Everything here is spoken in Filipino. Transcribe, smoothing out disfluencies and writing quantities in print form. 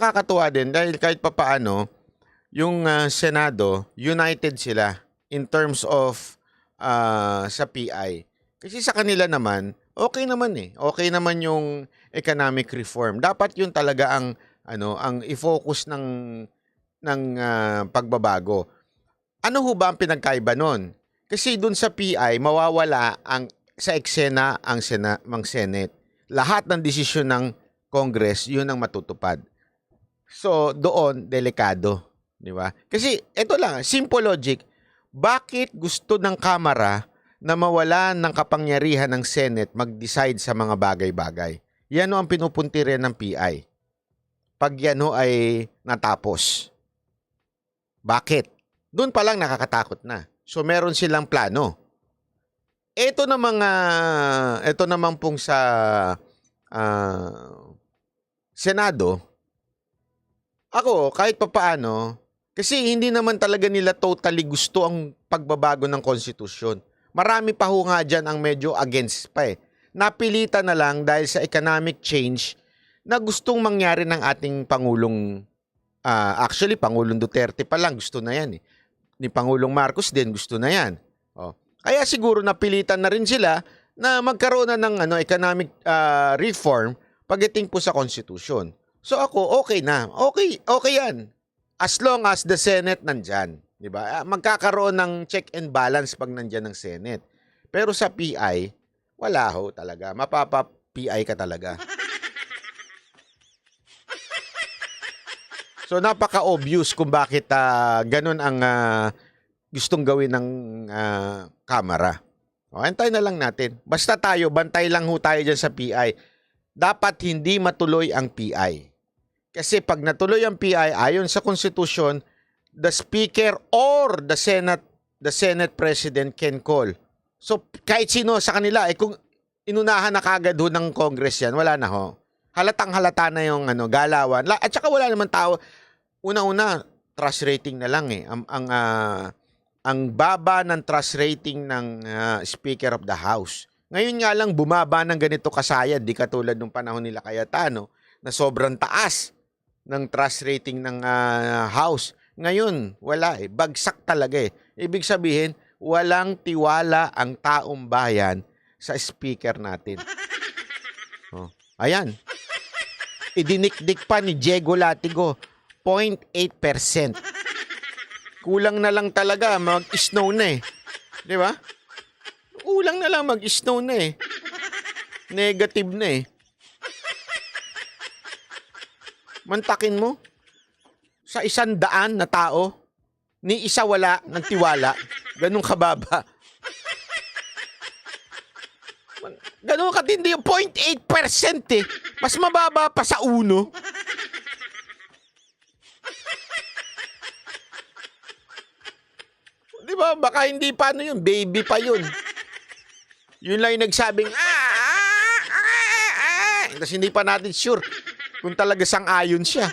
nakakatuwa din dahil kahit papaano, yung Senado, united sila in terms of sa PI. Kasi sa kanila naman, okay naman eh. Okay naman yung economic reform. Dapat yun talaga ang i-focus ng pagbabago. Ano ho ba ang pinagkaiba nun? Kasi dun sa PI, mawawala sa eksena ang Senate. Lahat ng desisyon ng Congress, yun ang matutupad. So, doon, delikado. Di ba? Kasi, ito lang, simple logic. Bakit gusto ng Kamara na mawalan ng kapangyarihan ng Senate mag-decide sa mga bagay-bagay? Yan ang pinupunti rin ng PI. Pag yan ay natapos. Bakit? Doon pa lang nakakatakot na. So, meron silang plano. Ito naman pong sa Senado, ako, kahit papaano, kasi hindi naman talaga nila totally gusto ang pagbabago ng konstitusyon. Marami pa ho nga dyan ang medyo against pa eh. Napilitan na lang dahil sa economic change na gustong mangyari ng ating Pangulong, actually, Pangulong Duterte pa lang gusto na yan eh. Ni Pangulong Marcos din gusto na yan. Oh. Kaya siguro napilitan na rin sila na magkaroon na ng economic reform pagdating po sa konstitusyon. So ako, okay na. Okay yan. As long as the Senate nandyan. Diba? Magkakaroon ng check and balance pag nandyan ng Senate. Pero sa PI, wala ho talaga. Mapapa-PI ka talaga. So napaka-obvious kung bakit ganun ang gustong gawin ng Kamara. O, antayin na lang natin. Basta tayo, bantay lang ho tayo dyan sa PI. Dapat hindi matuloy ang PI. Kasi pag natuloy ang PI, ayon sa Constitution, the Speaker or the Senate President can call. So kahit sino sa kanila, kung inunahan na kagad ho ng Congress yan, wala na ho. Halatang halata na yung galawan. At saka wala naman tao. Una-una, trust rating na lang eh. Ang baba ng trust rating ng Speaker of the House. Ngayon nga lang bumaba ng ganito kasayad, di katulad nung panahon nila Cayetano na sobrang taas ng trust rating ng House. Ngayon, wala eh. Bagsak talaga eh. Ibig sabihin, walang tiwala ang taong bayan sa speaker natin. Oh, ayan. Idinikdik pa ni Diego Latigo, 0.8%. Kulang na lang talaga, mag-snow na eh. Di ba? Kulang na lang, mag-snow na eh. Negative na eh. Mantakin mo, sa 100 na tao, ni isa wala ng tiwala, ganun kababa. Ganun katindi yung 0.8% eh. Mas mababa pa sa 1. Di ba? Baka hindi pa yun. Baby pa yun. Yun lang yung nagsabing, Tapos hindi pa natin sure kung talaga sang-ayon siya.